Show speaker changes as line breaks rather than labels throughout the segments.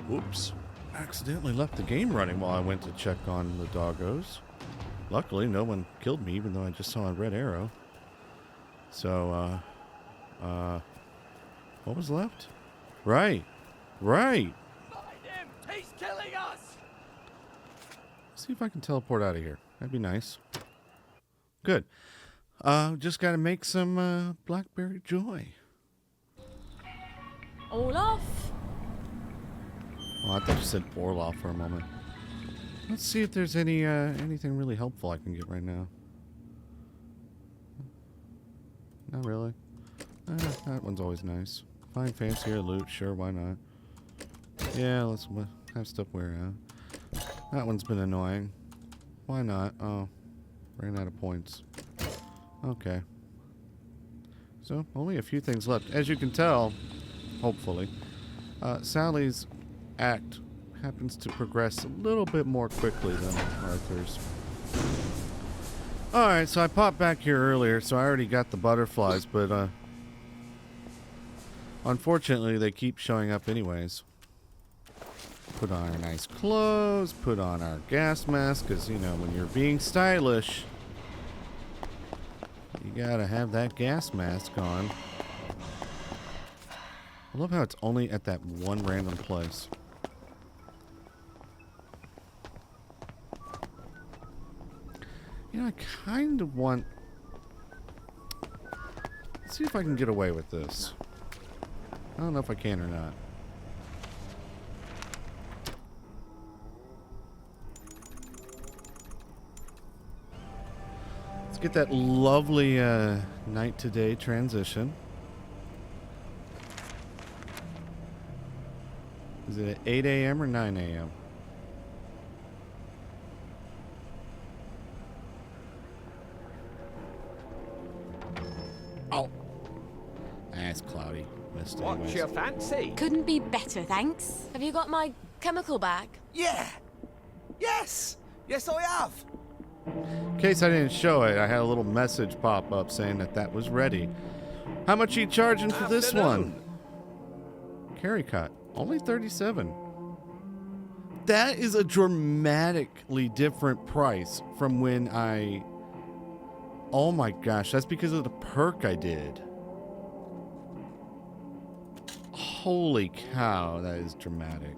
Whoops. Accidentally left the game running while I went to check on the doggos. Luckily, no one killed me, even though I just saw a red arrow. So, what was left? Right. Find
him! He's killing us!
See if I can teleport out of here. That'd be nice. Good. Just gotta make some, blackberry joy.
Olaf?
Oh, I thought you said Orloff for a moment. Let's see if there's anything really helpful I can get right now. Not really. That one's always nice. Find fancier loot, sure, why not? Yeah, let's have stuff wear out. That one's been annoying. Why not? Oh, ran out of points. Okay. So, only a few things left. As you can tell, hopefully, Sally's act happens to progress a little bit more quickly than Arthur's. Alright, so I popped back here earlier, so I already got the butterflies, but unfortunately they keep showing up anyways. Put on our nice clothes, put on our gas mask, because, you know, when you're being stylish, you gotta have that gas mask on. I love how it's only at that one random place. You know, I kind of want... Let's see if I can get away with this. I don't know if I can or not. Let's get that lovely night to day transition. Is it at 8 a.m. or 9 a.m.? Oh. That's cloudy. Missed
What's
anyways.
your fancy?
Couldn't be better, thanks. Have you got my chemical bag?
Yeah! Yes! Yes, I have!
In case I didn't show it, I had a little message pop up saying that was ready. How much are you charging for this one? Carry cut. Only 37. That is a dramatically different price from when I... Oh my gosh, that's because of the perk I did. Holy cow, that is dramatic.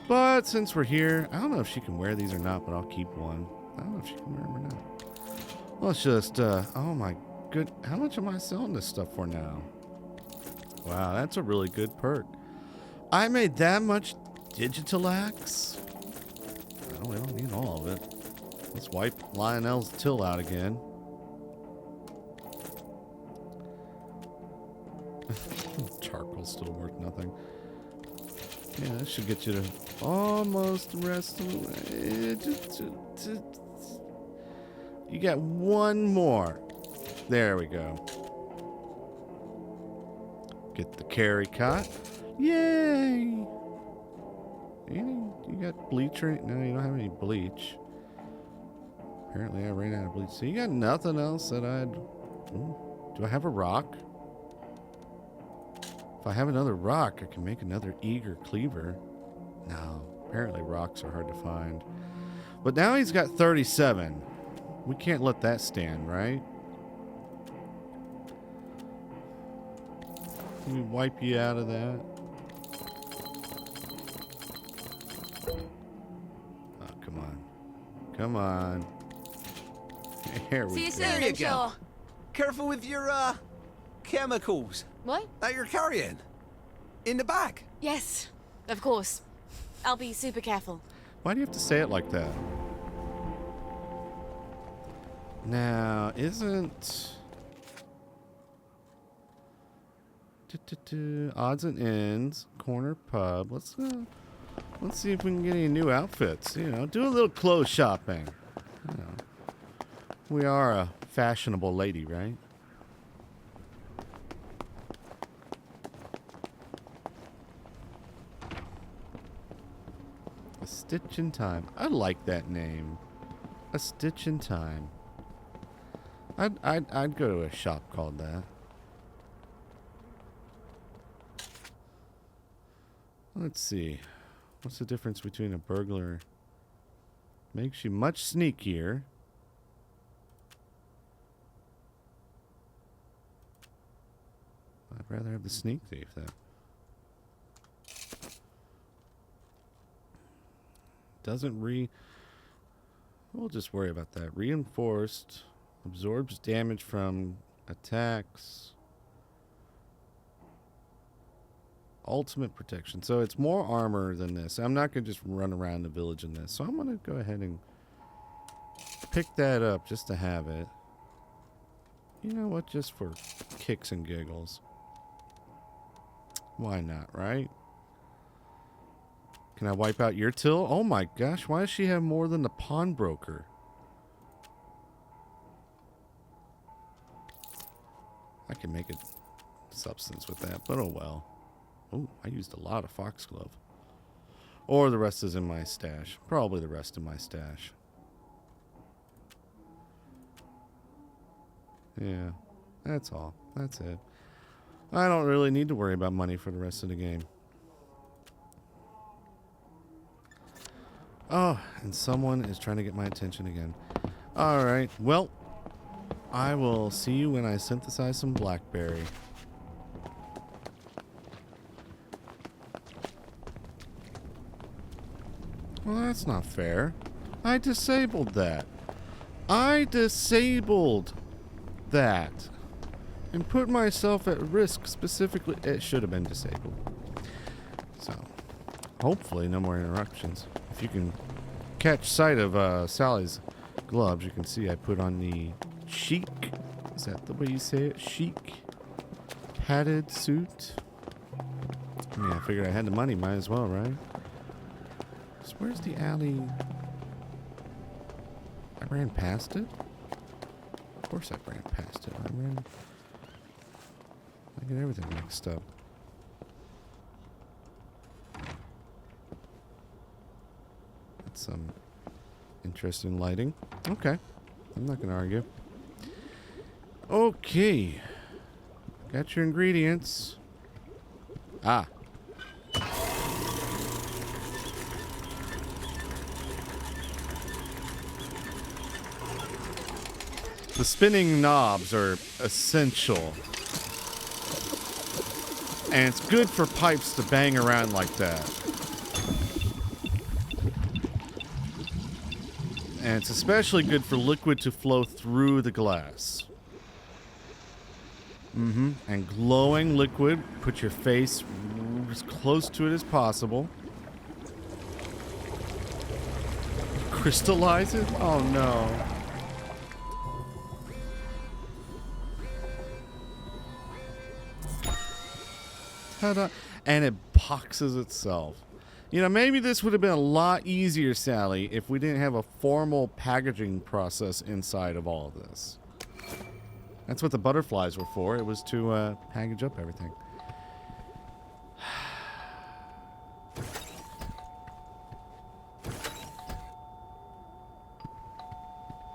But since we're here, I don't know if she can wear these or not, but I'll keep one. I don't know if she can wear them or not. Let's just, oh my good, how much am I selling this stuff for now? Wow, that's a really good perk. I made that much Digitalax? Well, we don't need all of it. Let's wipe Lionel's till out again. Charcoal's still worth nothing. Yeah, that should get you to almost the rest of the way. You got one more. There we go. Get the carry cot. Yay! You got bleach or no, you don't have any bleach. Apparently I ran out of bleach. So you got nothing else that I'd... Do I have a rock? If I have another rock, I can make another eager cleaver. No, apparently rocks are hard to find. But now he's got 37. We can't let that stand, right? Can we wipe you out of that? Oh, come on. Come on. There we
See you
go.
soon,
There you
I'm
go.
sure.
Careful with your, chemicals
What?
that you're carrying. In the bag.
Yes, of course. I'll be super careful.
Why do you have to say it like that? Now, isn't... Odds and ends, corner pub. Let's see if we can get any new outfits. You know, do a little clothes shopping. You know, we are a fashionable lady, right? A Stitch in Time. I like that name. A Stitch in Time. I'd go to a shop called that. Let's see. What's the difference between a burglar? Makes you much sneakier. I'd rather have the sneak thief then. Doesn't we'll just worry about that. Reinforced. Absorbs damage from attacks. Ultimate protection. So it's more armor than this. I'm not going to just run around the village in this. So I'm going to go ahead and pick that up just to have it. You know what? Just for kicks and giggles. Why not, right? Can I wipe out your till? Oh my gosh, why does she have more than the pawnbroker? I can make a substance with that, but oh well. Oh, I used a lot of foxglove. Or the rest is in my stash. Probably the rest in my stash. Yeah, that's all. That's it. I don't really need to worry about money for the rest of the game. Oh, and someone is trying to get my attention again. Alright, well, I will see you when I synthesize some blackberry. Well, that's not fair. I disabled that. I disabled that. And put myself at risk specifically. It should have been disabled. So, hopefully no more interruptions. If you can catch sight of Sally's gloves, you can see I put on the chic. Is that the way you say it? Chic. Padded suit. Yeah, I figured I had the money. Might as well, right? So where's the alley? I ran past it? Of course I ran past it. I get everything mixed up. That's some interesting lighting. Okay. I'm not going to argue. Okay. Got your ingredients. Ah. The spinning knobs are essential. And it's good for pipes to bang around like that. And it's especially good for liquid to flow through the glass. And glowing liquid, put your face as close to it as possible. Crystallize it? Oh no. Ta-da. And it boxes itself. You know, maybe this would have been a lot easier, Sally, if we didn't have a formal packaging process inside of all of this. That's what the butterflies were for. It was to package up everything.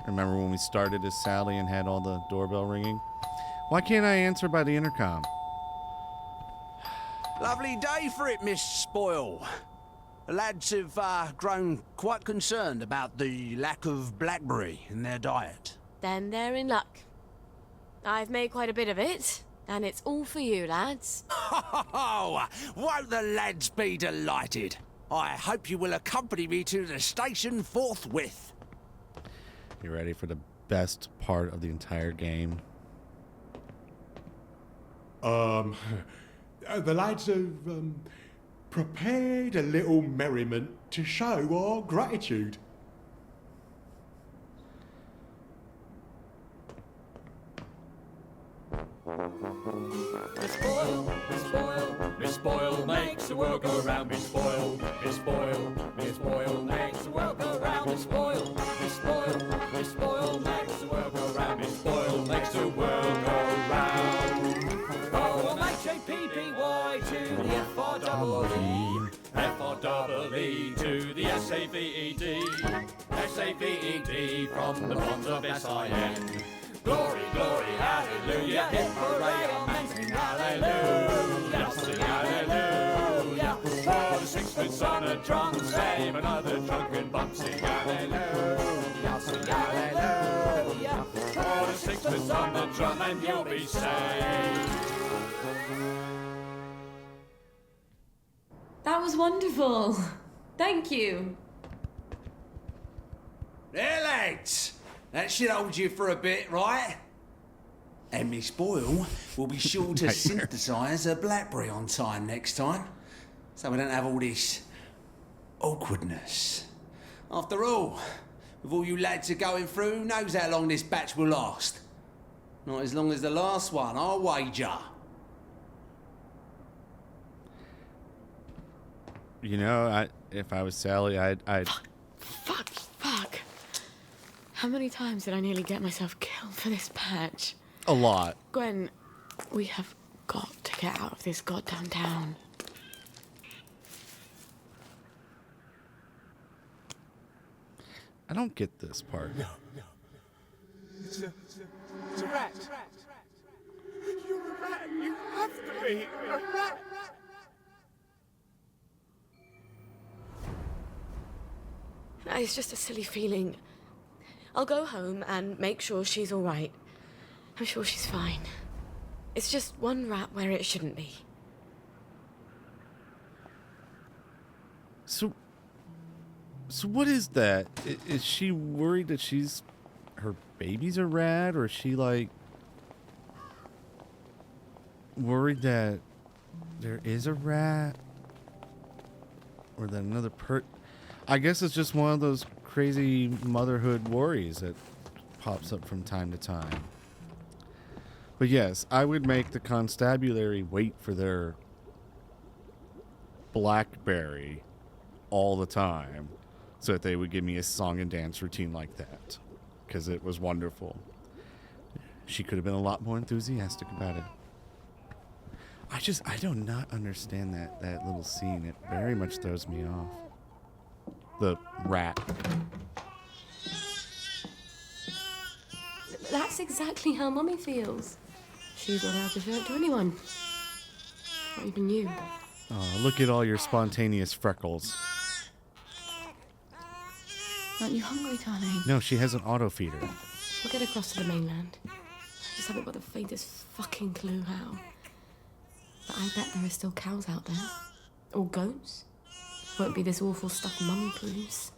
Remember when we started as Sally and had all the doorbell ringing? Why can't I answer by the intercom?
Lovely day for it, Miss Boyle. The lads have grown quite concerned about the lack of blackberry in their diet.
Then they're in luck. I've made quite a bit of it, and it's all for you, lads.
Oh, won't the lads be delighted? I hope you will accompany me to the station forthwith.
You ready for the best part of the entire game?
The lads have prepared a little merriment to show our gratitude.
Miss Boyle, Miss Boyle, Miss Boyle makes the world go round. Miss Boyle, Miss Boyle, Miss Boyle makes the world go round. Miss Boyle, Miss Boyle, Miss Boyle makes the world go round. Miss Boyle makes the world go round. O-M-H-A-P-P-Y to the F-R-E-E, F-R-E-E to the S-A-V-E-D, S-A-V-E-D from the bonds of S-I-N. Glory, glory, hallelujah, hit hooray, amen, sing hallelujah, sing hallelujah. For the sixpence on a drum, save another drunken bum, sing hallelujah, sing hallelujah. Put a sixpence on the drum and you'll be saved.
That was wonderful. Thank you.
There, lads. That should hold you for a bit, right? And Miss Boyle will be sure to synthesise a blackberry on time next time, so we don't have all this awkwardness. After all, with all you lads are going through, who knows how long this batch will last? Not as long as the last one, I'll wager.
You know, if I was Sally, I'd
Fuck. How many times did I nearly get myself killed for this patch?
a lot.
Gwen, we have got to get out of this goddamn town.
I don't get this part.
No. It's a rat. You're a rat. You have to be a rat.
It's just a silly feeling. I'll go home and make sure she's all right. I'm sure she's fine. It's just one rat where it shouldn't be.
So what is that? Is she worried that her baby's a rat, or is she like worried that there is a rat, or that another I guess it's just one of those crazy motherhood worries that pops up from time to time. But yes, I would make the constabulary wait for their blackberry all the time so that they would give me a song and dance routine like that, because it was wonderful. She could have been a lot more enthusiastic about it. I do not understand that little scene. It very much throws me off. The rat.
That's exactly how Mummy feels. She's not allowed to show it to anyone. Not even you.
Oh, look at all your spontaneous freckles.
Aren't you hungry, darling?
No, she has an auto feeder.
We'll get across to the mainland. I just haven't got the faintest fucking clue how. But I bet there are still cows out there. Or goats. Won't be this awful stuff Mummy brews.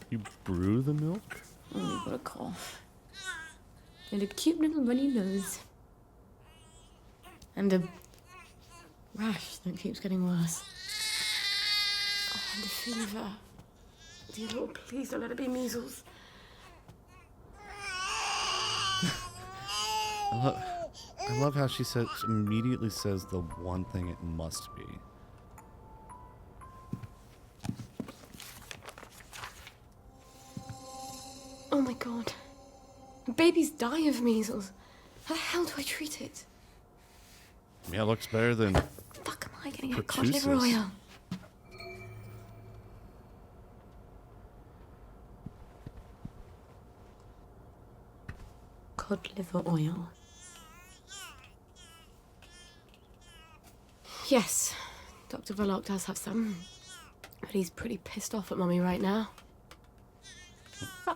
You brew the milk?
Oh, you've got a cough. And a cute little runny nose. And a rash that keeps getting worse. Oh, and a fever. Dear Lord, please don't let it be measles.
I love how she immediately says the one thing it must be.
Oh my God. Babies die of measles. How the hell do I treat it?
Yeah, it looks better than...
Fuck am I getting a cod liver
pertussis.
oil? Cod liver oil. Yes, Dr. Verloc does have some. But he's pretty pissed off at Mummy right now.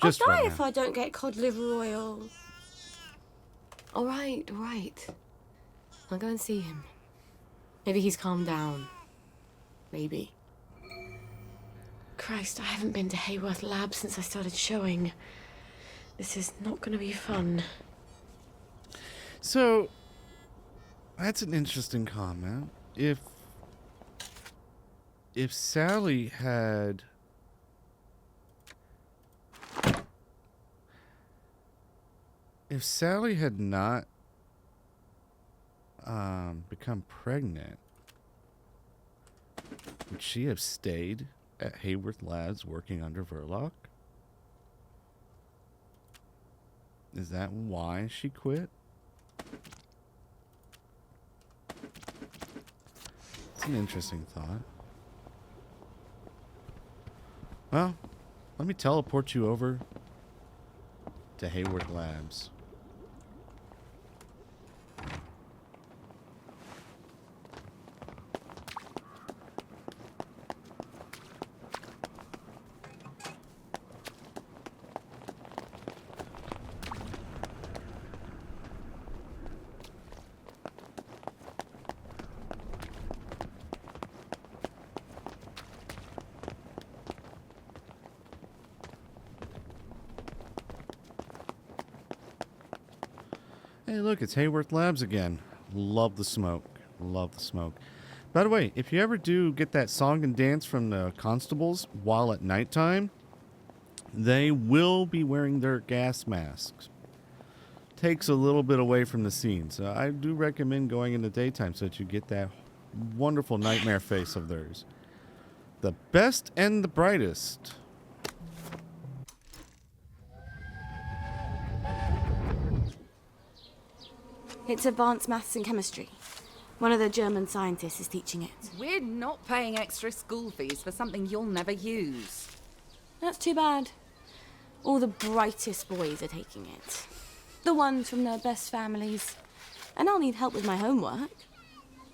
Just
I'll die
right
if
now.
I don't get cod liver oil. All right. I'll go and see him. Maybe he's calmed down. Maybe. Christ, I haven't been to Hayworth Lab since I started showing. This is not going to be fun.
So, that's an interesting comment. If Sally had... If Sally had not become pregnant, would she have stayed at Hayworth Labs working under Verloc? Is that why she quit? It's an interesting thought. Well, let me teleport you over to Hayworth Labs. Hey, look, it's Hayworth Labs again. Love the smoke. Love the smoke. By the way, if you ever do get that song and dance from the constables while at nighttime, they will be wearing their gas masks. Takes a little bit away from the scene, so I do recommend going in the daytime so that you get that wonderful nightmare face of theirs. The best and the brightest.
It's advanced maths and chemistry. One of the German scientists is teaching it.
We're not paying extra school fees for something you'll never use.
That's too bad. All the brightest boys are taking it. The ones from the best families. And I'll need help with my homework.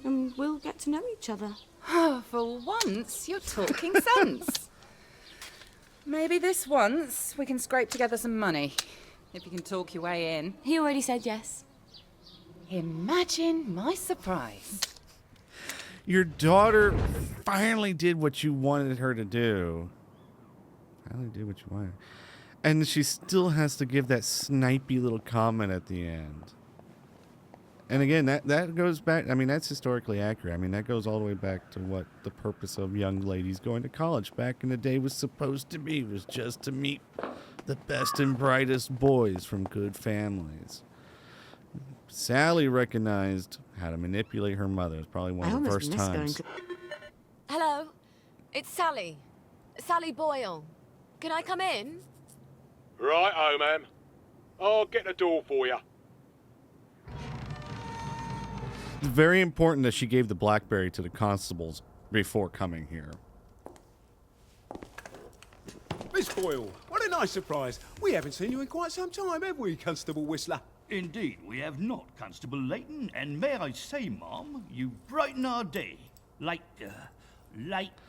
And we'll get to know each other.
For once, you're talking sense. Maybe this once we can scrape together some money. If you can talk your way in.
He already said yes.
Imagine my surprise.
Your daughter finally did what you wanted her to do. Finally did what you wanted. And she still has to give that snipey little comment at the end. And again, that goes back, I mean, that's historically accurate. I mean, that goes all the way back to what the purpose of young ladies going to college back in the day was supposed to be, was just to meet the best and brightest boys from good families. Sally recognized how to manipulate her mother. It's probably one of the first times.
Hello, it's Sally. Sally Boyle. Can I come in?
Right, ma'am. I'll get the door for you.
It's very important that she gave the BlackBerry to the constables before coming here.
Miss Boyle, what a nice surprise. We haven't seen you in quite some time, have we, Constable Whistler?
Indeed, we have not, Constable Layton, and may I say, Mom, you brighten our day. Like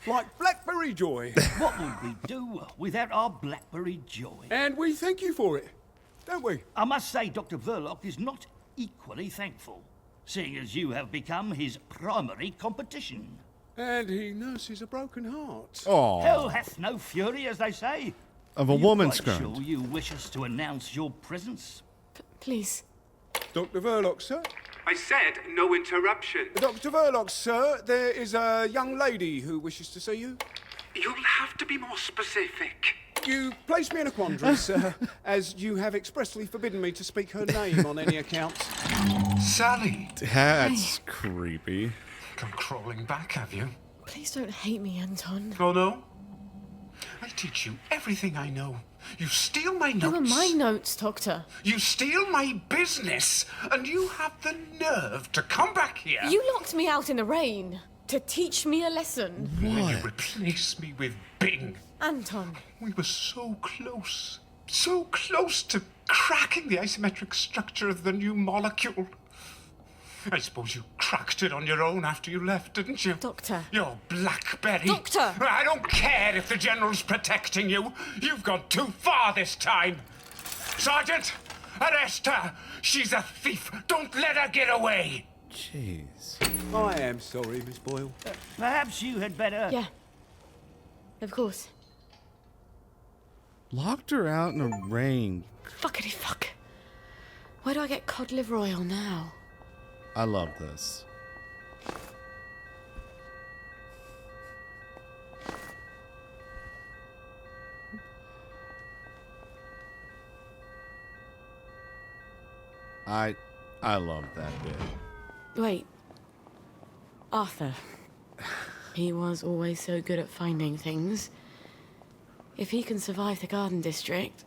Blackberry Joy.
what would we do without our Blackberry Joy?
And we thank you for it, don't we?
I must say Dr. Verloc is not equally thankful, seeing as you have become his primary competition.
And he nurses a broken heart.
Oh,
Hell hath no fury, as they say.
of a
Are you
woman's
quite
grunt.
sure you wish us to announce your presence?
Please.
Dr. Verloc, sir?
I said no interruption.
Dr. Verloc, sir, there is a young lady who wishes to see you.
You'll have to be more specific.
You place me in a quandary, sir, as you have expressly forbidden me to speak her name on any account.
Sally,
That's creepy.
come crawling back, have you?
Please don't hate me, Anton.
Oh, no? I teach you everything I know. You steal my notes.
They were my notes, Doctor.
You steal my business, and you have the nerve to come back here.
You locked me out in the rain to teach me a lesson.
And you replace me with Bing.
Anton.
We were so close to cracking the isometric structure of the new molecule. I suppose you cracked it on your own after you left, didn't you?
Doctor.
Your Blackberry.
Doctor!
I don't care if the General's protecting you. You've gone too far this time. Sergeant, arrest her. She's a thief. Don't let her get away.
Jeez.
I am sorry, Miss Boyle.
Perhaps you had better...
Yeah. Of course.
Locked her out in the rain.
Fuckity fuck. Where do I get cod liver oil now?
I love this. I love that bit.
Wait. Arthur. He was always so good at finding things. If he can survive the Garden District...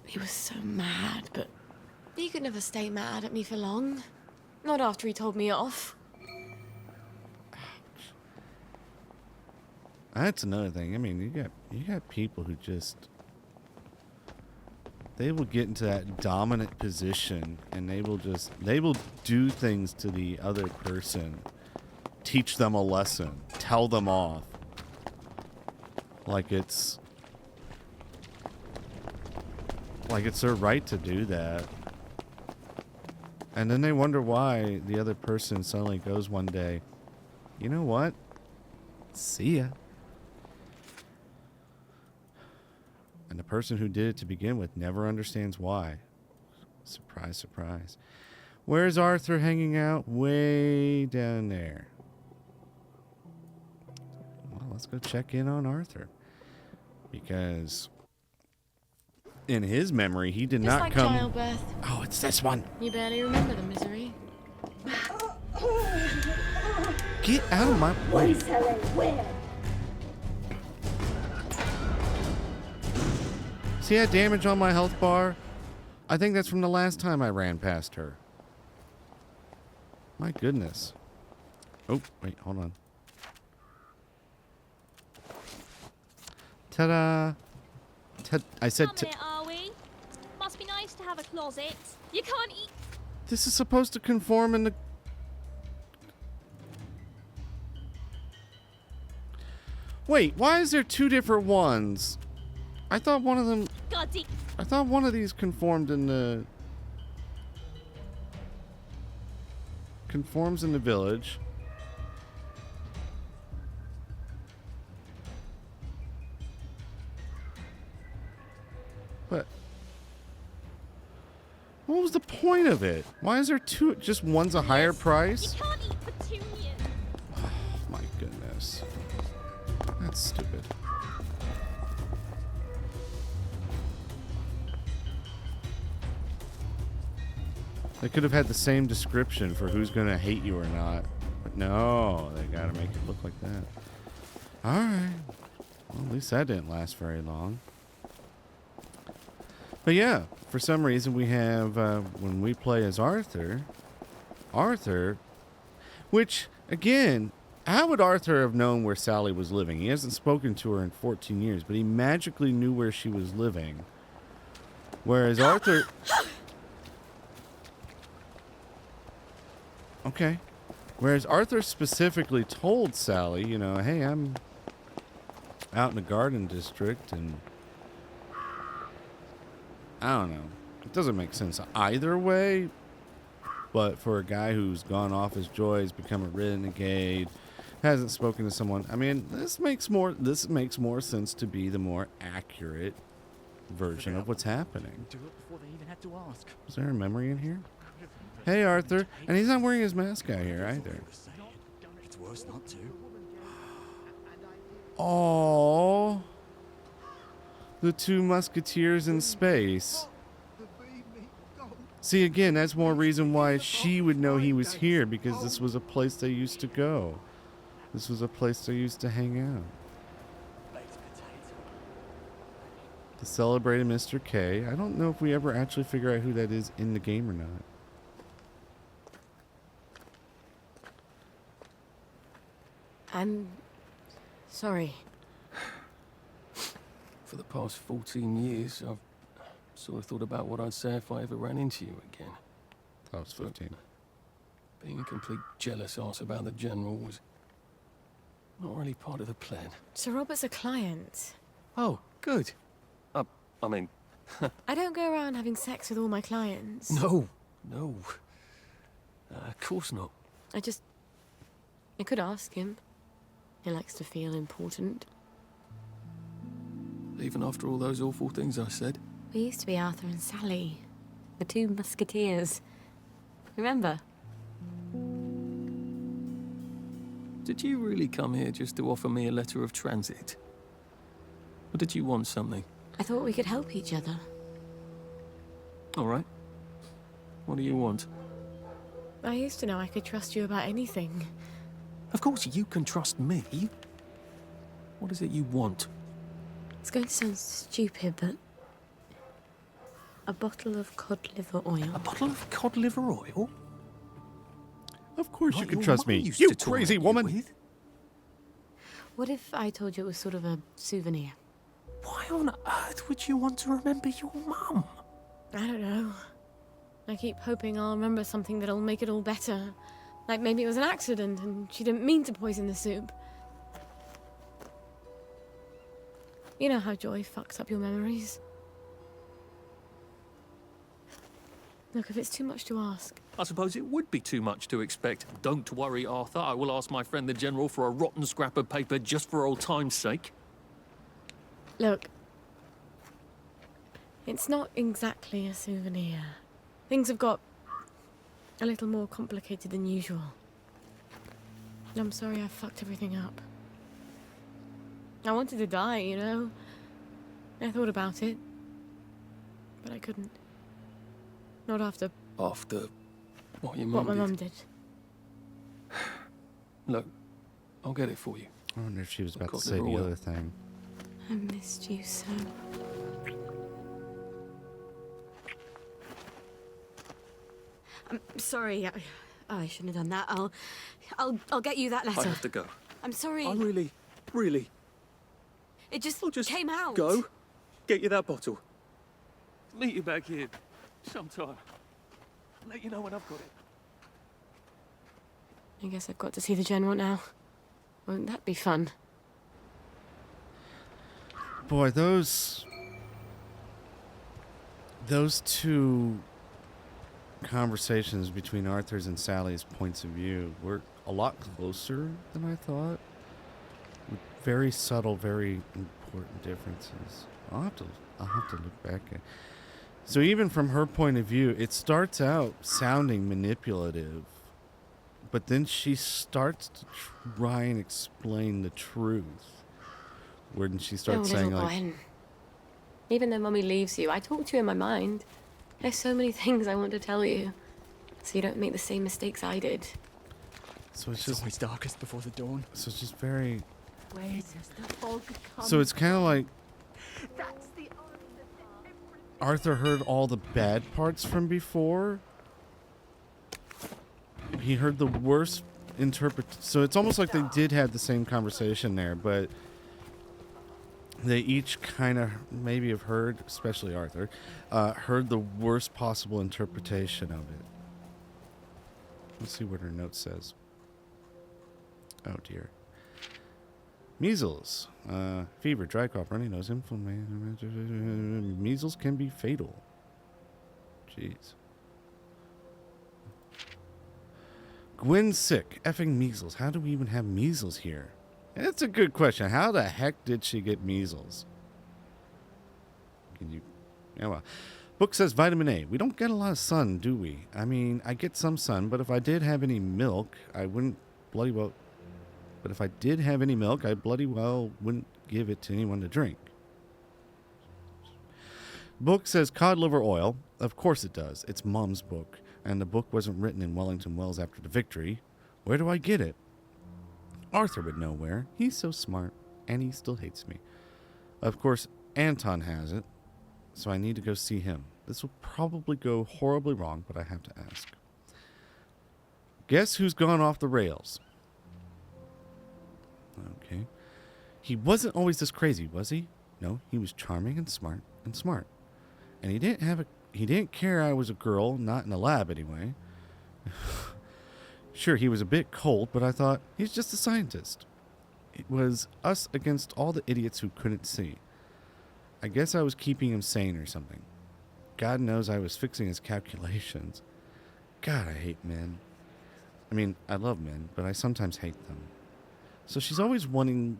He was so mad, but... He could never stay mad at me for long. Not after he told me off.
That's another thing. I mean, you got people who just... They will get into that dominant position, and they will do things to the other person. Teach them a lesson. Tell them off. Like it's their right to do that. And then they wonder why the other person suddenly goes one day, you know what? See ya. And the person who did it to begin with never understands why. Surprise, surprise. Where's Arthur hanging out? Way down there. Well, let's go check in on Arthur. Because in his memory, he did
Just
not
like
come.
childbirth.
Oh, it's this one.
You barely remember the misery.
Get out of my way. See that damage on my health bar? I think that's from the last time I ran past her. My goodness. Oh, wait, hold on. Ta-da! I said
Are we? Must be nice to have a closet. You can't eat.
This is supposed to conform in the... Wait, why is there two different ones? I thought one of them... I thought one of these conformed in the... Conforms in the village. But... What was the point of it? Why is there two? Just one's a higher price?
You can't eat petunias.
Oh, my goodness. That's stupid. They could have had the same description for who's going to hate you or not. But no, they got to make it look like that. Alright. Well, at least that didn't last very long. But yeah, for some reason we have, when we play as Arthur, which, again, how would Arthur have known where Sally was living? He hasn't spoken to her in 14 years, but he magically knew where she was living. Whereas Arthur... Okay. Whereas Arthur specifically told Sally, you know, hey, I'm out in the Garden District, and I don't know. It doesn't make sense either way, but for a guy who's gone off his joys, become a renegade, hasn't spoken to someone, I mean, this makes more sense to be the more accurate version of what's happening.
Do it before they even had to ask.
Is there a memory in here? Hey, Arthur. And he's not wearing his mask out here either.
It's worse not to.
Oh, the two musketeers in space. See, again, that's more reason why she would know he was here, because this was a place they used to go. This was a place they used to hang out. To celebrate Mr. K. I don't know if we ever actually figure out who that is in the game or not.
I'm sorry.
For the past 14 years, I've sort of thought about what I'd say if I ever ran into you again.
I was 15.
Being a complete jealous ass about the General was not really part of the plan.
Sir Robert's a client.
Oh, good. I mean...
I don't go around having sex with all my clients.
No. Of course not.
I could ask him. He likes to feel important.
Even after all those awful things I said?
We used to be Arthur and Sally. The two musketeers. Remember?
Did you really come here just to offer me a letter of transit? Or did you want something?
I thought we could help each other.
All right. What do you want?
I used to know I could trust you about anything.
Of course you can trust me. What is it you want?
It's going to sound stupid, but... a bottle of cod liver oil.
A bottle of cod liver oil?
Of course you
Like
can
your
trust
mum
me,
used
you
to torment
crazy
you
woman!
with.
What if I told you it was sort of a souvenir?
Why on earth would you want to remember your mum?
I don't know. I keep hoping I'll remember something that'll make it all better. Like maybe it was an accident and she didn't mean to poison the soup. You know how joy fucks up your memories. Look, if it's too much to ask...
I suppose it would be too much to expect. Don't worry, Arthur. I will ask my friend the General for a rotten scrap of paper just for old time's sake.
Look. It's not exactly a souvenir. Things have got a little more complicated than usual. I'm sorry I fucked everything up. I wanted to die, you know? I thought about it. But I couldn't. Not after
After what your
what
mum
my
did.
mum did.
Look, I'll get it for you.
I wonder if she was about to
Got
say
liver
the
oil.
other thing.
I missed you so. I'm sorry. I shouldn't have done that. I'll get you that letter.
I have to go.
I'm sorry.
I really
It just,
I'll just
came out.
go, get you that bottle. Meet you back here sometime. Let you know when I've got it.
I guess I've got to see the General now. Won't that be fun?
Boy, those two conversations between Arthur's and Sally's points of view were a lot closer than I thought. With very subtle, very important differences. I'll have to look back at. So even from her point of view, it starts out sounding manipulative, but then she starts to try and explain the truth. When she starts saying,
little
like,
Gwen. Even though Mummy leaves you, I talk to you in my mind. There's so many things I want to tell you, so you don't make the same mistakes I did.
so it's just
always darkest before the dawn.
So it's just very.
Wait, the fog comes.
So it's kind of like
That's the only
Arthur heard all the bad parts from before. He heard the worst so it's almost like they did have the same conversation there, but they each kind of maybe have heard, especially Arthur, heard the worst possible interpretation of it. Let's see what her note says. Oh dear. Measles, fever, dry cough, runny nose, inflammation. Measles can be fatal. Jeez. Gwen's sick. Effing measles. How do we even have measles here? That's a good question. How the heck did she get measles? Can you... Yeah, well. Book says vitamin A. We don't get a lot of sun, do we? I mean, I get some sun, but if I did have any milk, I wouldn't bloody well... But if I did have any milk, I bloody well wouldn't give it to anyone to drink. Book says cod liver oil. Of course it does. It's Mom's book. And the book wasn't written in Wellington Wells after the victory. Where do I get it? Arthur would know where. He's so smart. And he still hates me. Of course, Anton has it. So I need to go see him. This will probably go horribly wrong, but I have to ask. Guess who's gone off the rails? Okay. He wasn't always this crazy, was he? No, he was charming and smart and smart. And he didn't care I was a girl, not in the lab anyway. Sure, he was a bit cold, but I thought, he's just a scientist. It was us against all the idiots who couldn't see. I guess I was keeping him sane or something. God knows I was fixing his calculations. God, I hate men. I mean, I love men, but I sometimes hate them. So she's always wanting...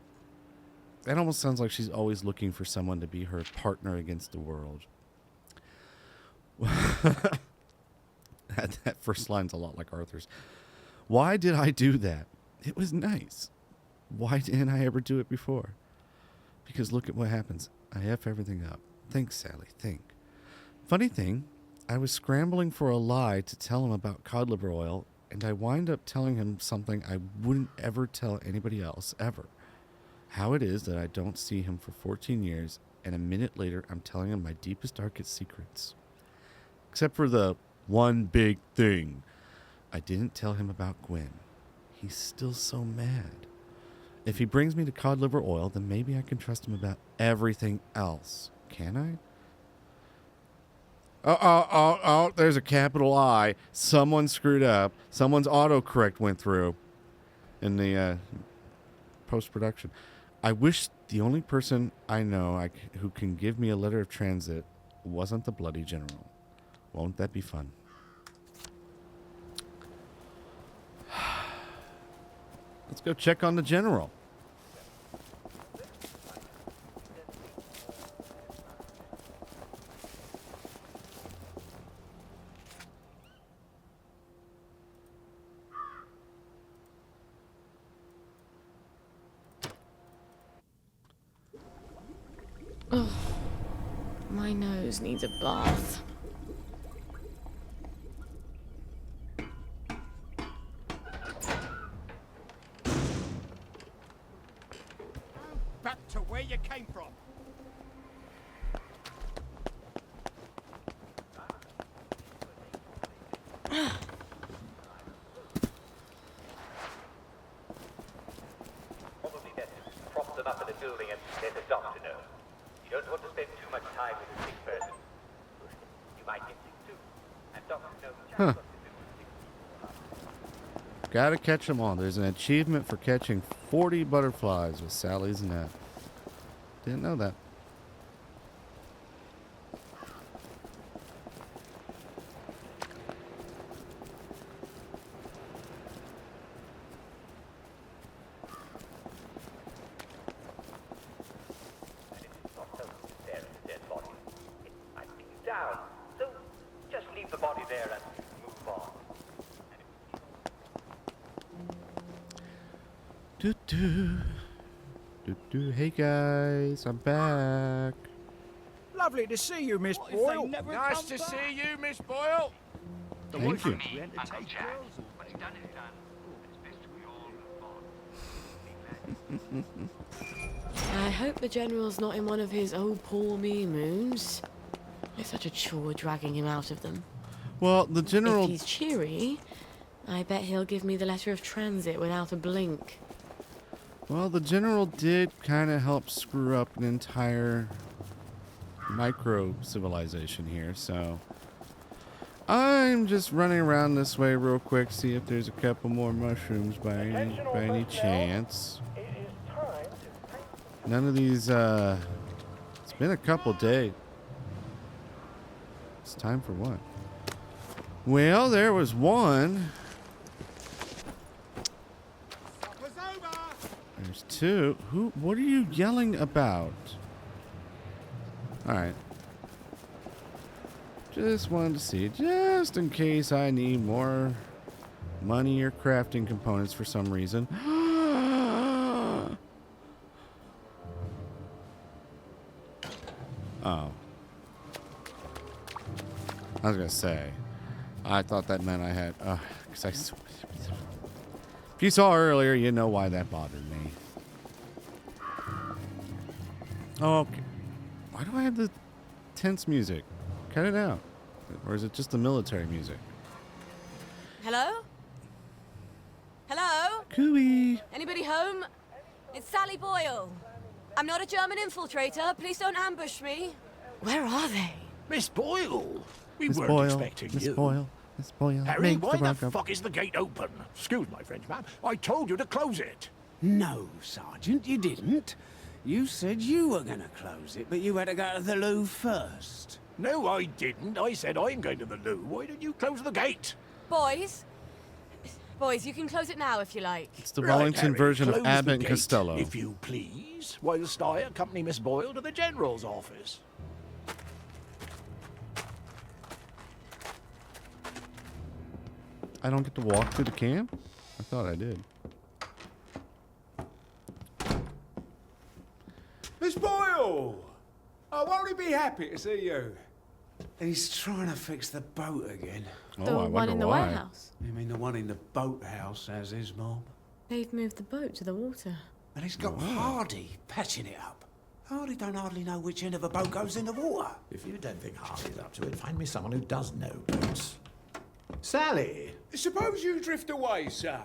That almost sounds like she's always looking for someone to be her partner against the world. that first line's a lot like Arthur's. Why did I do that? It was nice. Why didn't I ever do it before? Because look at what happens. I F everything up. Think, Sally, think. Funny thing, I was scrambling for a lie to tell him about cod liver oil, and I wind up telling him something I wouldn't ever tell anybody else, ever. How it is that I don't see him for 14 years, and a minute later I'm telling him my deepest, darkest secrets. Except for the one big thing. I didn't tell him about Gwen. He's still so mad. If he brings me to cod liver oil, then maybe I can trust him about everything else. Can I? Oh, there's a capital I. Someone screwed up. Someone's autocorrect went through in the post-production. I wish the only person I know who can give me a letter of transit wasn't the bloody general. Won't that be fun? Let's go check on the general.
Oh, my nose needs a bath.
Back to where you came from.
Probably best to prop them up in a building and let the doctor know. You don't want to spend too much time with a sick person. You might get sick too, and doctors know just what to do with sick people.
Gotta catch them all. There's an achievement for catching 40 butterflies with Sally's net. Didn't know that.
And it's not helpful to stare at a dead body. It might bring you down. So just leave the body there and move on.
Hey guys, I'm back.
Lovely to see you, Miss Boyle.
Nice to see you, Miss Boyle.
Thank you.
Uncle Jack. What's done is done. It's best we all move on.
I hope the General's not in one of his oh poor me moods. It's such a chore dragging him out of them.
Well, the General...
If he's cheery, I bet he'll give me the letter of transit without a blink.
Well, the General did kind of help screw up an entire micro-civilization here, so... I'm just running around this way real quick, see if there's a couple more mushrooms by any chance. None of these, it's been a couple days. It's time for what? Well, there was one. There's two. What are you yelling about? Alright. Just wanted to see, just in case I need more money or crafting components for some reason. Oh. I was gonna say, I thought that meant I had, cause if you saw earlier, you know why that bothered me. Okay. Why do I have the tense music? Cut it out. Or is it just the military music?
Hello? Hello?
Cooey.
Anybody home? It's Sally Boyle. I'm not a German infiltrator. Please don't ambush me. Where are they?
Miss Boyle! We
Miss
weren't
Boyle,
expecting
Miss
you.
Boyle, Miss Boyle.
Harry,
make
why the
welcome.
fuck is the gate open? Excuse my French, ma'am. I told you to close it.
No, Sergeant, you didn't. You said you were going to close it, but you had to go to the loo first.
No, I didn't. I said I'm going to the loo. Why didn't you close the gate?
Boys? Boys, you can close it now if you like.
It's the
Right,
Wellington
Harry,
version of
close the
Abbott and
gate,
Costello.
if you please, whilst I accompany Miss Boyle to the General's office.
I don't get to walk through the camp? I thought I did.
Miss Boyle! Oh, won't he be happy to see you?
He's trying to fix the boat again.
The one in the warehouse.
You mean the one in the boathouse, as his mob?
They've moved the boat to the water.
And he's got Hardy patching it up. Hardy don't hardly know which end of a boat goes in the water.
If you don't think Hardy's up to it, find me someone who does know boats. Sally!
Suppose you drift away, sir.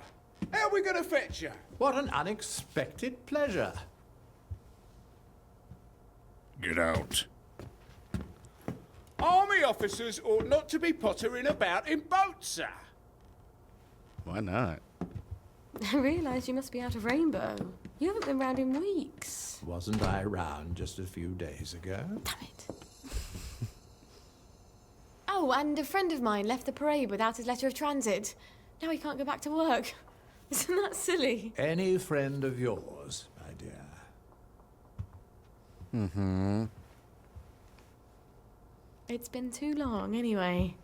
How are we going to fetch you?
What an unexpected pleasure.
Get out.
Army officers ought not to be pottering about in boats, sir.
Why not?
I realise you must be out of Rainbow. You haven't been round in weeks.
Wasn't I around just a few days ago?
Damn it. Oh, and a friend of mine left the parade without his letter of transit. Now he can't go back to work. Isn't that silly?
Any friend of yours, my dear.
Mm-hmm.
It's been too long, anyway.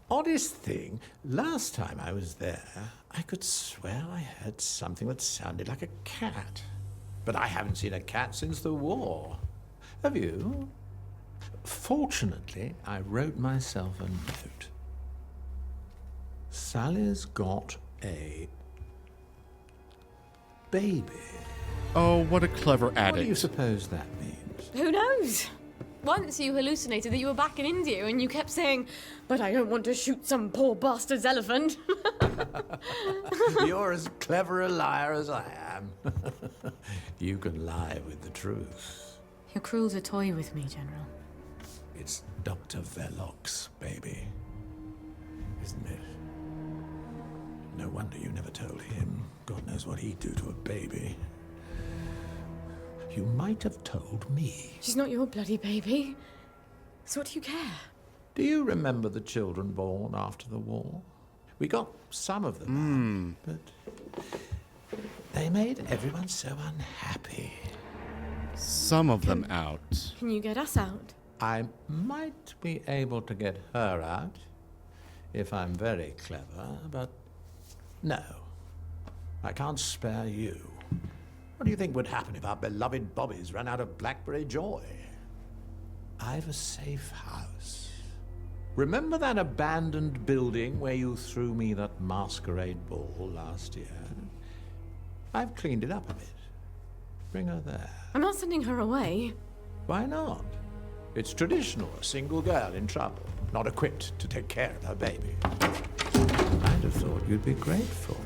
Oddest thing, last time I was there, I could swear I heard something that sounded like a cat. But I haven't seen a cat since the war. Have you? Fortunately, I wrote myself a note. Sally's got a baby.
Oh, what a clever addict.
What do you suppose that means?
Who knows? Once you hallucinated that you were back in India and you kept saying, but I don't want to shoot some poor bastard's elephant.
You're as clever a liar as I am. You can lie with the truth.
You're cruel to toy with me, General.
It's Dr. Verloc's baby, isn't it? No wonder you never told him. God knows what he'd do to a baby. You might have told me.
She's not your bloody baby. So what do you care?
Do you remember the children born after the war? We got some of them out, but they made everyone so unhappy.
Some of them out.
Can you get us out?
I might be able to get her out if I'm very clever, but no. I can't spare you. What do you think would happen if our beloved Bobbies ran out of blackberry joy? I've a safe house. Remember that abandoned building where you threw me that masquerade ball last year? I've cleaned it up a bit. Bring her there.
I'm not sending her away.
Why not? It's traditional, a single girl in trouble, not equipped to take care of her baby. I'd have thought you'd be grateful.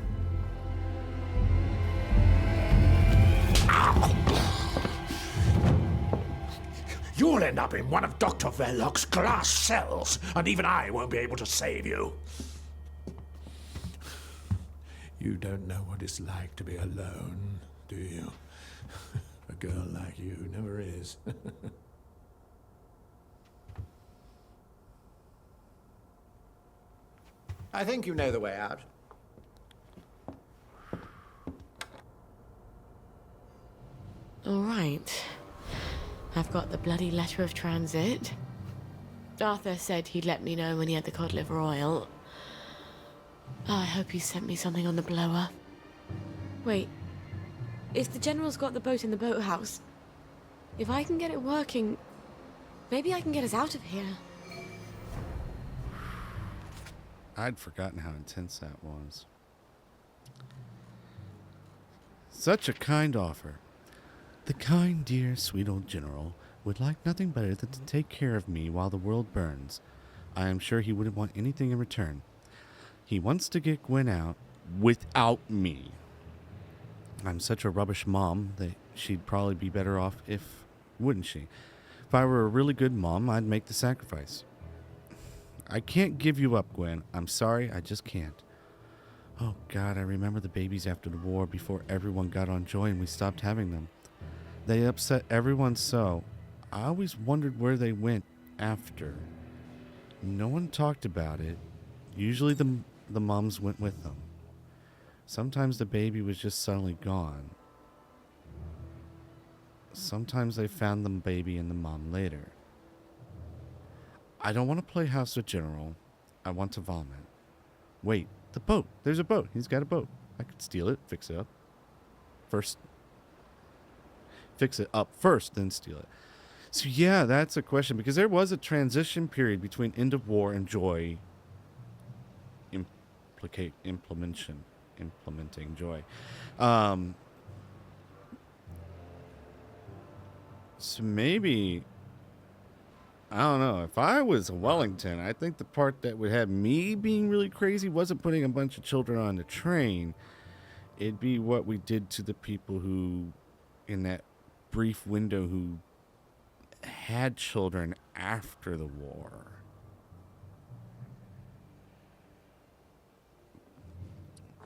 You'll end up in one of Dr. Verloc's glass cells, and even I won't be able to save you. You don't know what it's like to be alone, do you? A girl like you never is. I think you know the way out.
All right. I've got the bloody letter of transit. Arthur said he'd let me know when he had the cod liver oil. Oh, I hope he sent me something on the blower. Wait. If the General's got the boat in the boathouse, if I can get it working, maybe I can get us out of here.
I'd forgotten how intense that was. Such a kind offer. The kind, dear, sweet old General would like nothing better than to take care of me while the world burns. I am sure he wouldn't want anything in return. He wants to get Gwen out without me. I'm such a rubbish mom that she'd probably be better off if, wouldn't she? If I were a really good mom, I'd make the sacrifice. I can't give you up, Gwen. I'm sorry, I just can't. Oh, God, I remember the babies after the war, before everyone got on Joy and we stopped having them. They upset everyone so. I always wondered where they went after. No one talked about it. Usually the moms went with them. Sometimes the baby was just suddenly gone. Sometimes they found the baby and the mom later. I don't want to play house with General. I want to vomit. Wait, the boat. There's a boat. He's got a boat. I could steal it, fix it up. Fix it up first, then steal it. So yeah, that's a question, because there was a transition period between End of War and Joy. Implementing Joy. So maybe, I don't know, if I was Wellington, I think the part that would have me being really crazy wasn't putting a bunch of children on the train. It'd be what we did to the people who, in that brief window, who had children after the war.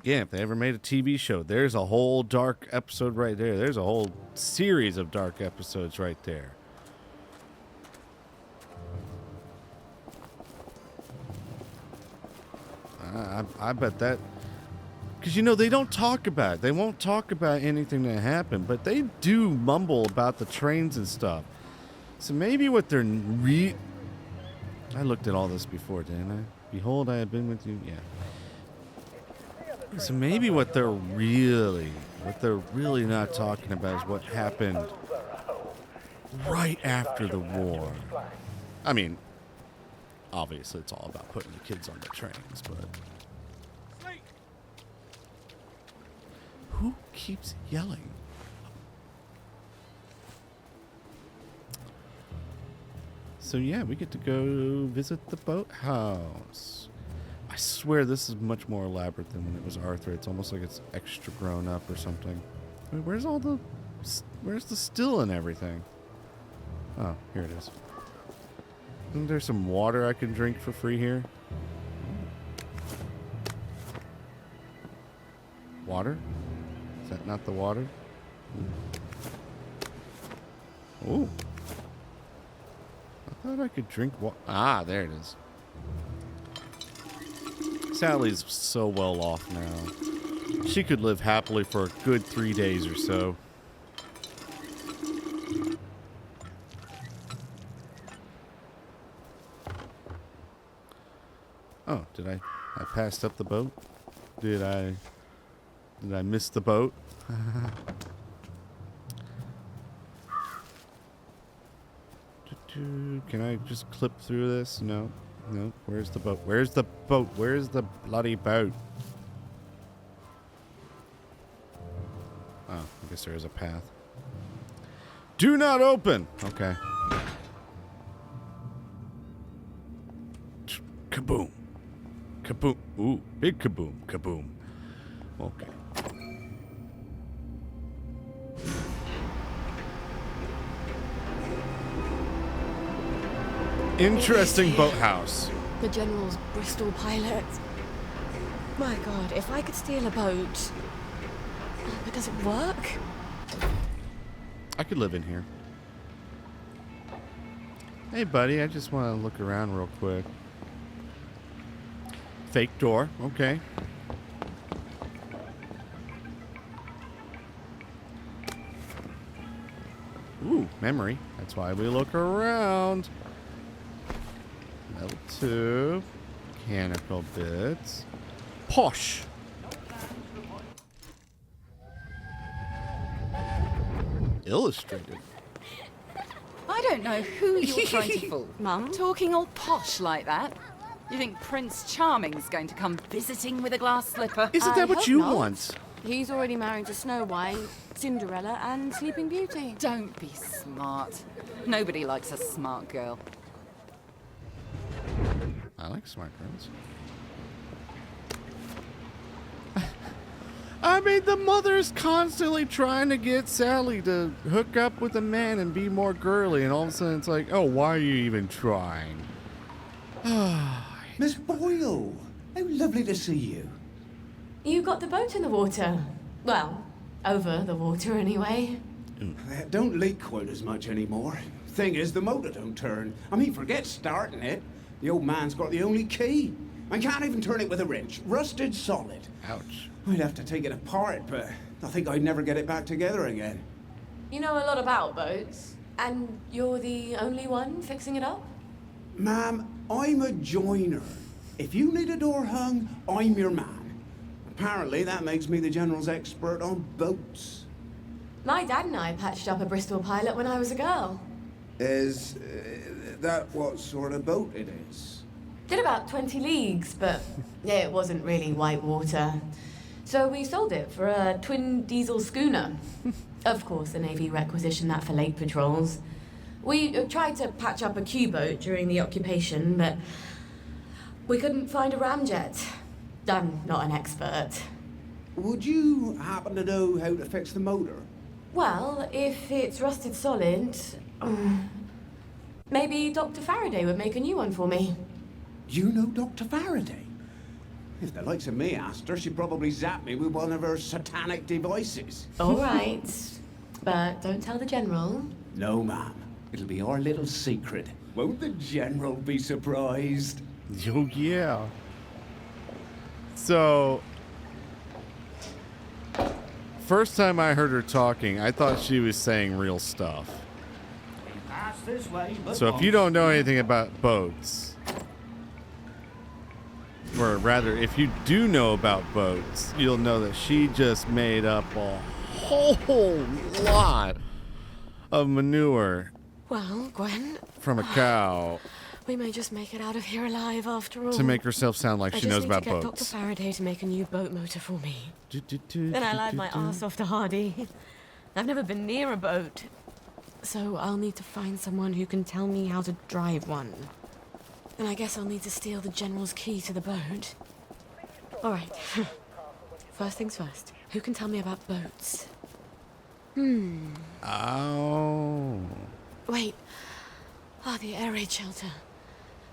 Yeah, if they ever made a TV show, there's a whole dark episode right there. There's a whole series of dark episodes right there. I bet that... Because, you know, they don't talk about it. They won't talk about anything that happened, but they do mumble about the trains and stuff. So maybe what they're... I looked at all this before, didn't I? Behold, I have been with you. Yeah. So maybe what they're really, what they're really not talking about is what happened right after the war. I mean, obviously it's all about putting the kids on the trains, but... Who keeps yelling? So yeah, we get to go visit the boathouse. I swear this is much more elaborate than when it was Arthur. It's almost like it's extra grown up or something. I mean, where's the still and everything? Oh, here it is. Isn't there some water I can drink for free here? Water? Is that not the water? Ooh. I thought I could drink water. Ah, there it is. Sally's so well off now. She could live happily for a good 3 days or so. Oh, did I passed up the boat? Did I miss the boat? Can I just clip through this? No. No. Where's the boat? Where's the boat? Where's the bloody boat? Oh, I guess there is a path. Do not open! Okay. Kaboom. Kaboom. Ooh, big kaboom. Kaboom. Okay. Interesting boathouse.
The General's Bristol pilot. My God, if I could steal a boat. But does it work?
I could live in here. Hey, buddy, I just want to look around real quick. Fake door, okay. Ooh, memory. That's why we look around. Metal tube. Mechanical bits. Posh. Illustrated.
I don't know who you're trying to fool. Mum? Talking all posh like that? You think Prince Charming's going to come visiting with a glass slipper?
Isn't that what you want?
He's already married to Snow White, Cinderella, and Sleeping Beauty.
Don't be smart. Nobody likes a smart girl.
I like smart girls. I mean, the mother's constantly trying to get Sally to hook up with a man and be more girly, and all of a sudden it's like, oh, why are you even trying?
Miss Boyle, how lovely to see you.
You got the boat in the water. Well, over the water anyway.
It don't leak quite as much anymore. Thing is, the motor don't turn. I mean, forget starting it. The old man's got the only key. I can't even turn it with a wrench. Rusted solid.
Ouch.
I'd have to take it apart, but I think I'd never get it back together again.
You know a lot about boats, and you're the only one fixing it up?
Ma'am, I'm a joiner. If you need a door hung, I'm your man. Apparently, that makes me the General's expert on boats.
My dad and I patched up a Bristol pilot when I was a girl.
Is that what sort of boat it is?
Did about 20 leagues, but it wasn't really white water. So we sold it for a twin diesel schooner. Of course, the Navy requisitioned that for lake patrols. We tried to patch up a Q-boat during the occupation, but we couldn't find a ramjet. I'm not an expert.
Would you happen to know how to fix the motor?
Well, if it's rusted solid, maybe Dr. Faraday would make a new one for me.
You know Dr. Faraday? If the likes of me asked her, she'd probably zap me with one of her satanic devices.
All right, but don't tell the General.
No, ma'am. It'll be our little secret. Won't the General be surprised?
Oh, yeah. So, first time I heard her talking, I thought she was saying real stuff.
Pass this way, but
So if you don't know anything about boats, or rather, if you do know about boats, you'll know that she just made up a whole lot of manure
Well, Gwen,
from a cow
we may just make it out of here alive after all.
to make herself sound like she knows about
I just need to get
boats.
Dr. Faraday to make a new boat motor for me. Then I lied my ass off to Hardy. I've never been near a boat, so I'll need to find someone who can tell me how to drive one. And I guess I'll need to steal the General's key to the boat. All right. First things first. Who can tell me about boats?
Oh.
Wait. The air raid shelter.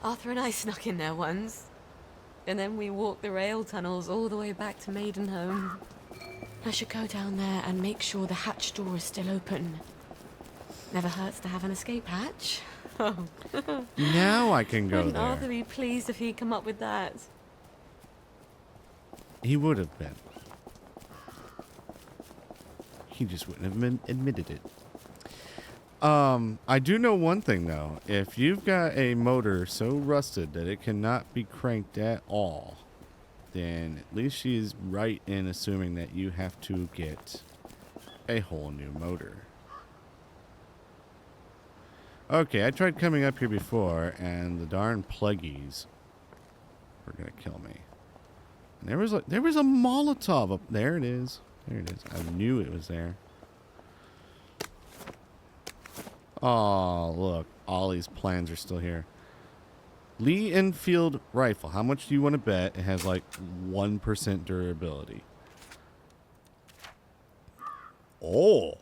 Arthur and I snuck in there once. And then we walked the rail tunnels all the way back to Maidenhome. I should go down there and make sure the hatch door is still open. Never hurts to have an escape hatch. Oh.
Now I can go
Wouldn't
there.
Arthur be pleased if he'd come up with that?
He would have been. He just wouldn't have admitted it. I do know one thing though. If you've got a motor so rusted that it cannot be cranked at all, then at least she's right in assuming that you have to get a whole new motor. Okay, I tried coming up here before, and the darn pluggies were gonna kill me. And there was a Molotov up there. It is. There it is. I knew it was there. Oh, look. Ollie's plans are still here. Lee Enfield rifle. How much do you want to bet it has like 1% durability? Oh.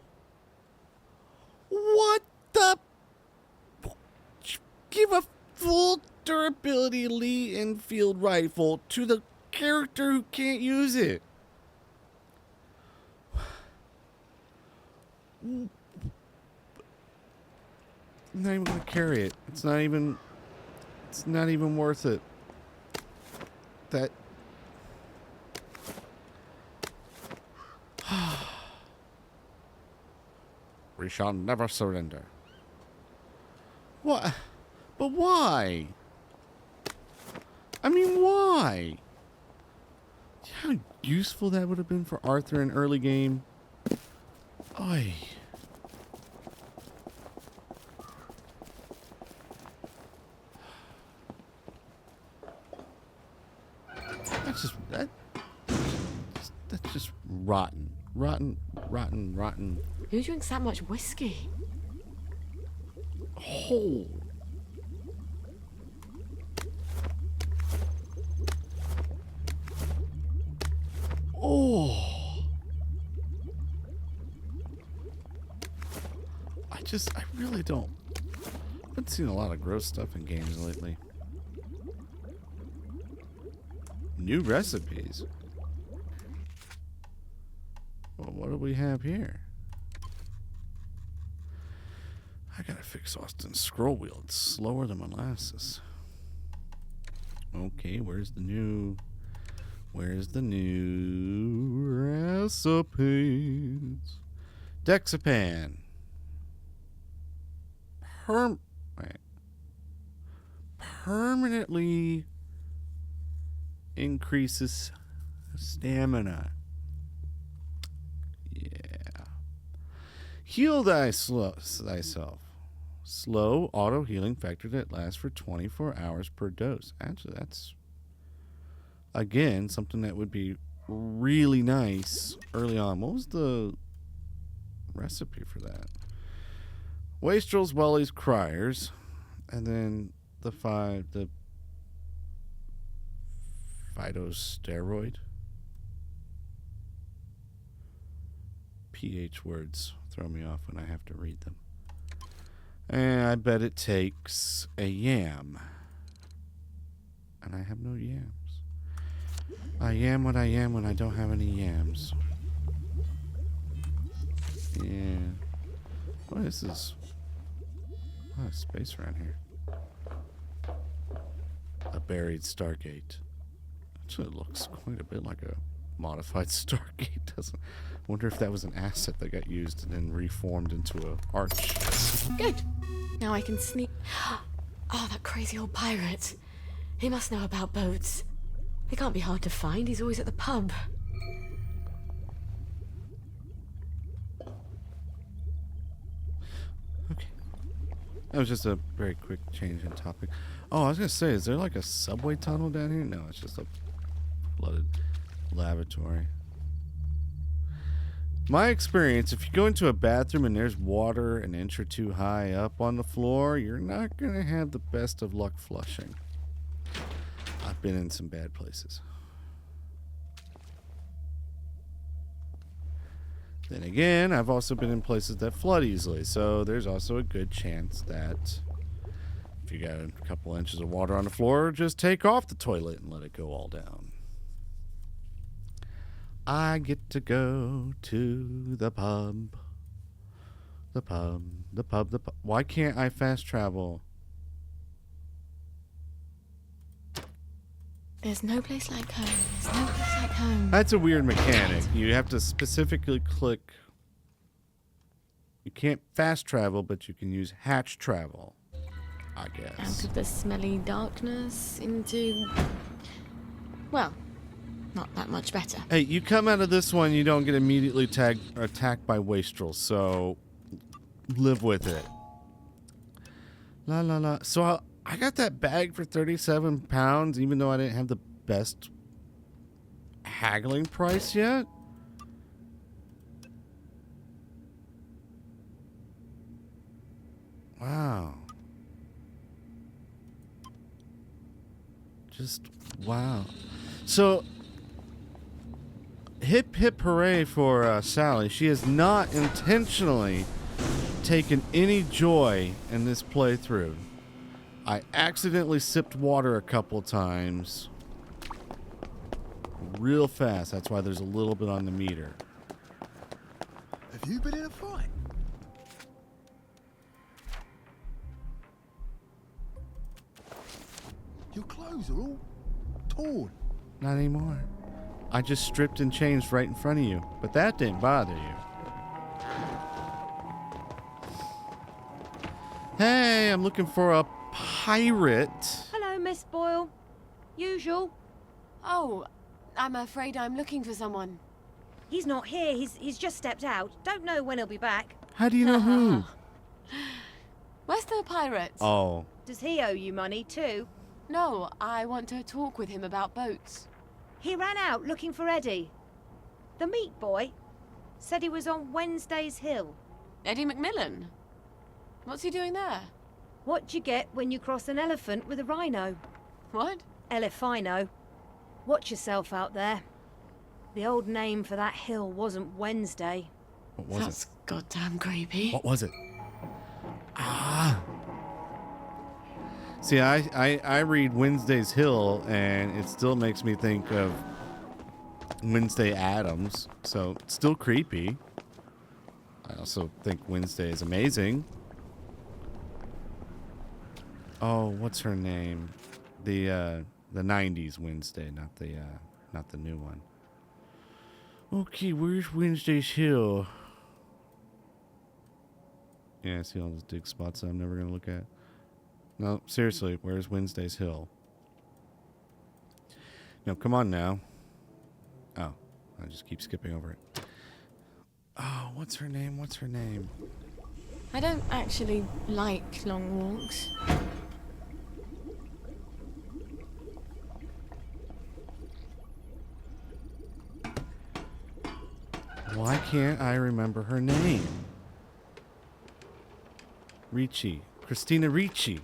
What the? Give a full durability Lee Enfield rifle to the character who can't use it. I'm not even gonna carry it. It's not even worth it. That we shall never surrender. What? But why? I mean, why? How useful that would have been for Arthur in early game. Oy. That's just rotten. Rotten.
Who drinks that much whiskey?
Oh. Oh. I really don't. I've been seeing a lot of gross stuff in games lately. New recipes. Well, what do we have here? I gotta fix Austin's scroll wheel. It's slower than molasses. Okay, where's the new recipes? Dexapan. Permanently increases stamina. Yeah. Heal thyself. Slow auto healing factor that lasts for 24 hours per dose. Actually, that's again something that would be really nice early on. What was the recipe for that? Wastrels, wellies, criers, and then the phytosteroid. PH words throw me off when I have to read them. And I bet it takes a yam. And I have no yams. I am what I am when I don't have any yams. Yeah. Well, this is a lot of space around here. A buried Stargate. Actually, it looks quite a bit like a modified Stargate, doesn't it? Wonder if that was an asset that got used and then reformed into a arch.
Good. Now I can sneak. Oh, that crazy old pirate. He must know about boats. He can't be hard to find. He's always at the pub.
That was just a very quick change in topic. Oh, I was gonna say, is there like a subway tunnel down here? No, it's just a flooded lavatory. My experience, if you go into a bathroom and there's water an inch or two high up on the floor, you're not gonna have the best of luck flushing. I've been in some bad places. Then again, I've also been in places that flood easily, so there's also a good chance that if you got a couple inches of water on the floor, just take off the toilet and let it go all down. I get to go to the pub. The pub, the pub, the pub. Why can't I fast travel?
There's no place like home. There's no place like home.
That's a weird mechanic. You have to specifically click. You can't fast travel, but you can use hatch travel, I guess.
Out of the smelly darkness into... Well, not that much better.
Hey, you come out of this one, you don't get immediately attacked by wastrels, so live with it. La la la. So I got that bag for 37 pounds, even though I didn't have the best haggling price yet. Wow. Just wow. So hip hip hooray for Sally. She has not intentionally taken any joy in this playthrough. I accidentally sipped water a couple times real fast. That's why there's a little bit on the meter.
Have you been in a fight? Your clothes are all torn.
Not anymore. I just stripped and changed right in front of you, but that didn't bother you. Hey, I'm looking for a pirate.
Hello, Miss Boyle. Usual. Oh, I'm afraid I'm looking for someone.
He's not here. He's just stepped out. Don't know when he'll be back.
How do you know who?
Where's the pirate?
Oh.
Does he owe you money too?
No, I want to talk with him about boats.
He ran out looking for Eddie. The meat boy said he was on Wednesday's Hill.
Eddie McMillan? What's he doing there?
What you get when you cross an elephant with a rhino.
What?
Elephino. Watch yourself out there. The old name for that hill wasn't Wednesday.
What was
That's goddamn creepy.
What was it? Ah. See, I read Wednesday's Hill, and it still makes me think of Wednesday Addams, so it's still creepy. I also think Wednesday is amazing. Oh, what's her name? The 90s Wednesday, not the new one. Okay, where's Wednesday's Hill? Yeah, I see all those dig spots that I'm never gonna look at. No, seriously, where's Wednesday's Hill? No, come on now. Oh, I just keep skipping over it. Oh, what's her name? What's her name?
I don't actually like long walks.
Why can't I remember her name? Ricci. Christina Ricci.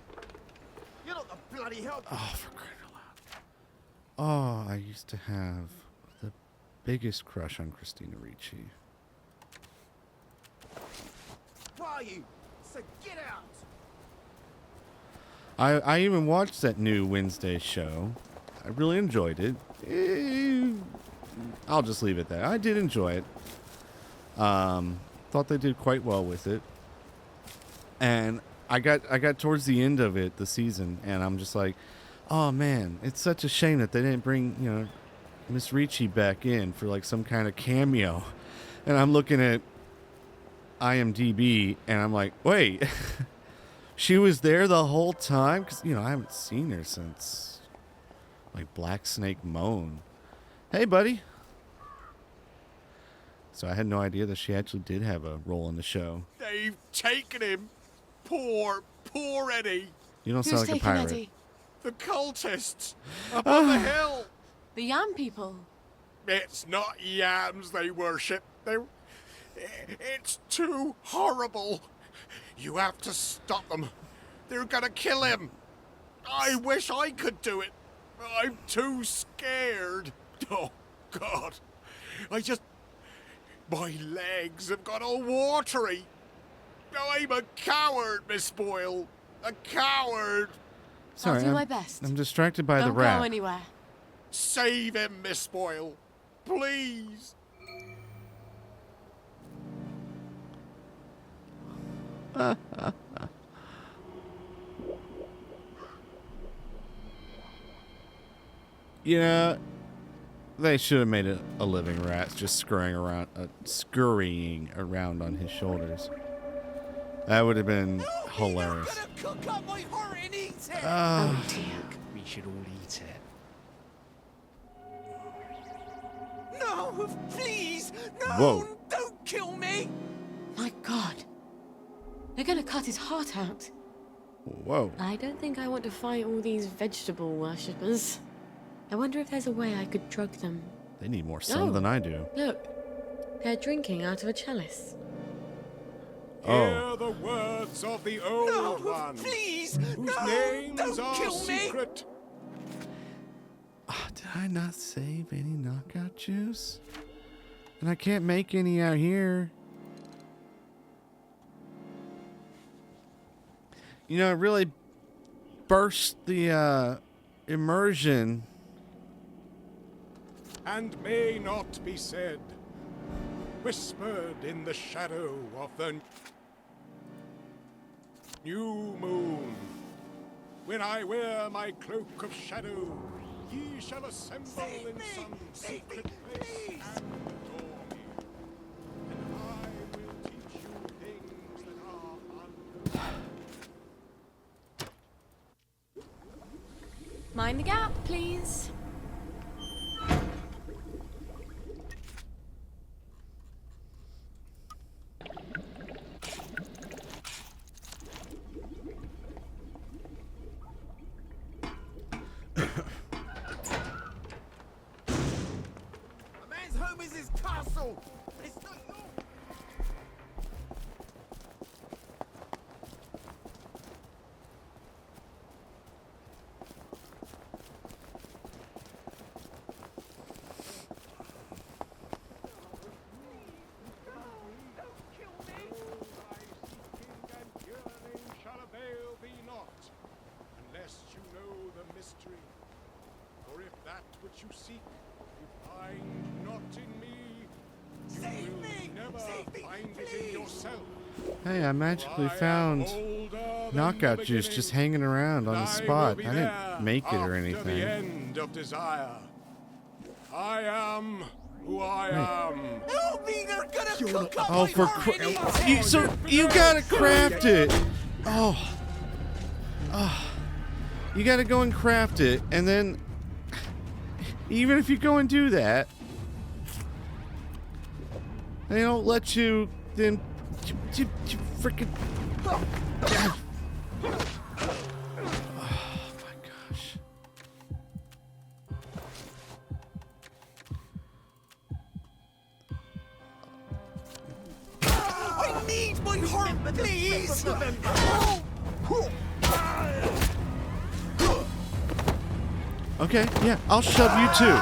You're not the bloody hell.
Oh, for crying out loud. Oh, I used to have the biggest crush on Christina Ricci.
Why are you? So get out.
I even watched that new Wednesday show. I really enjoyed it. I'll just leave it there. I did enjoy it. Thought they did quite well with it. And I got towards the end of it, the season, and I'm just like, oh man, it's such a shame that they didn't bring, Miss Ricci back in for like some kind of cameo. And I'm looking at IMDb and I'm like, wait, she was there the whole time? Because, I haven't seen her since like Black Snake Moan. Hey, buddy. So I had no idea that she actually did have a role in the show.
They've taken him.
Poor Eddie.
You don't
Who's
sound like a
taking
pirate.
Eddie?
The cultists up on the hill.
The Yam people.
It's not yams they worship. It's too horrible. You have to stop them. They're gonna kill him. I wish I could do it. I'm too scared. Oh, God. My legs have got all watery. I'm a coward, Miss Boyle. A coward.
Sorry,
I'll do my best.
I'm distracted by the
Don't
rat.
go anywhere.
Save him, Miss Boyle. Please.
You know, they should have made it a living rat, just scurrying around on his shoulders. That would have been hilarious.
Cook up my heart and eat it.
Oh,
We should all eat it.
No, please, no,
Whoa.
don't kill me.
My God. They're gonna cut his heart out.
Whoa.
I don't think I want to fight all these vegetable worshippers. I wonder if there's a way I could drug them.
They need more sun than I do.
Look, they're drinking out of a chalice.
Oh.
Hear the words of the old one.
Please,
whose names
don't
are
kill me.
secret.
Did I not save any knockout juice? And I can't make any out here. You know, it really burst the immersion.
And may not be said, whispered in the shadow of the new moon. When I wear my cloak of shadow, ye shall assemble in some secret place and adore me. And I will teach you things that are
Mind the gap, please.
A man's home is his castle. It's not yours.
shall avail thee not, unless you know the mystery. For if that which you seek you find not in me, you will never find it in yourself.
Hey, I magically found knockout juice just hanging around on the spot. I didn't make it or
The
anything.
end of desire. I am who I am.
Help me, they're gonna cook up
Oh,
my
for
heart and eat it.
so you gotta craft it. Oh, you gotta go and craft it, and then even if you go and do that, they don't let you. Then you freaking. Oh my gosh.
I need my heart, please.
Okay, yeah, I'll shove you too.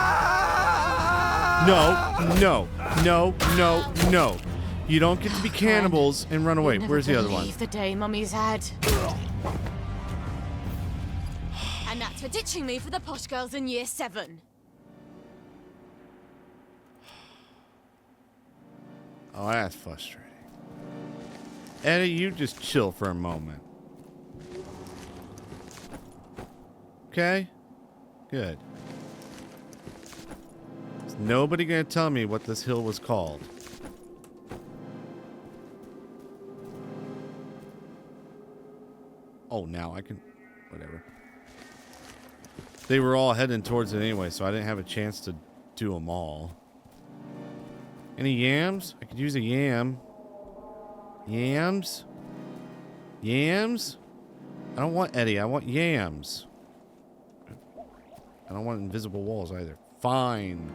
No. You don't get to be cannibals and run away. Where's the other one?
Believe the day Mummy's had. And that's for ditching me for the posh girls in year 7.
Oh, that's frustrating. Eddie, you just chill for a moment. Okay? Good. There's nobody gonna tell me what this hill was called. Oh, now I can... Whatever. They were all heading towards it anyway, so I didn't have a chance to do them all. Any yams? I could use a yam. Yams? Yams? I don't want Eddie. I want yams. I don't want invisible walls either. Fine.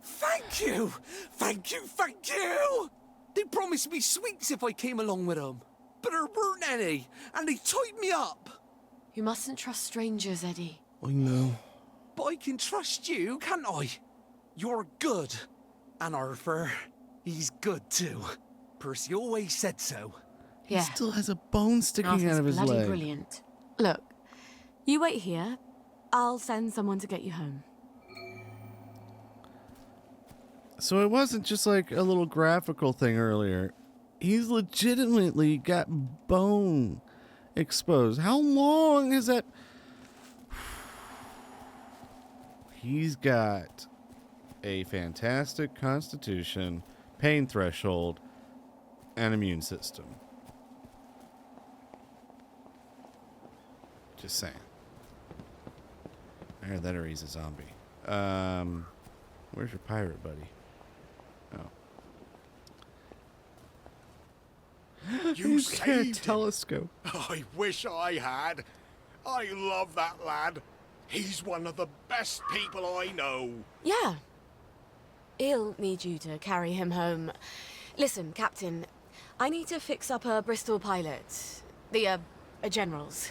Thank you! Thank you, thank you! They promised me sweets if I came along with them. But there weren't any, and they tied me up.
You mustn't trust strangers, Eddie.
I know. But I can trust you, can't I? You're good. And Arthur, he's good too. Percy always said so.
He still has a bone sticking out of his
bloody
leg.
Brilliant. Look, you wait here. I'll send someone to get you home.
So it wasn't just like a little graphical thing earlier. He's legitimately got bone exposed. How long is that? He's got a fantastic constitution, pain threshold, and immune system. Just saying. I heard that or he's a zombie. Where's your pirate buddy? Oh.
You
He's got a
saved him.
telescope.
I wish I had. I love that lad. He's one of the best people I know.
Yeah. He'll need you to carry him home. Listen, Captain, I need to fix up a Bristol pilot. The General's.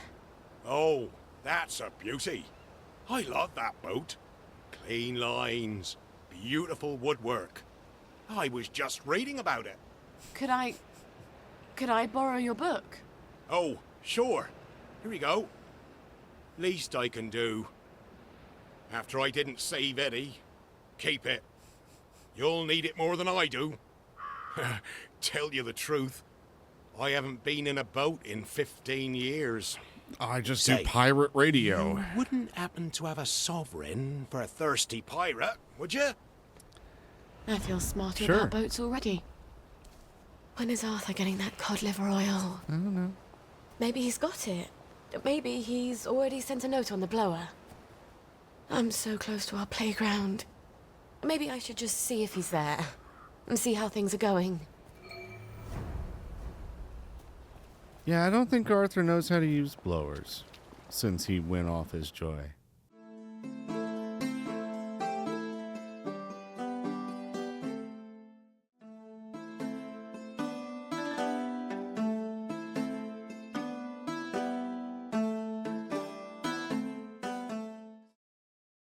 Oh, that's a beauty. I love that boat. Clean lines, beautiful woodwork. I was just reading about it.
Could I borrow your book?
Oh, sure. Here we go. Least I can do. After I didn't save Eddie, keep it. You'll need it more than I do. Tell you the truth, I haven't been in a boat in 15 years.
I just
Say,
do pirate radio.
You wouldn't happen to have a sovereign for a thirsty pirate, would you?
I feel smarter
Sure.
about boats already. When is Arthur getting that cod liver oil?
I don't know.
Maybe he's got it. Maybe he's already sent a note on the blower. I'm so close to our playground. Maybe I should just see if he's there and see how things are going.
Yeah, I don't think Arthur knows how to use blowers since he went off his joy.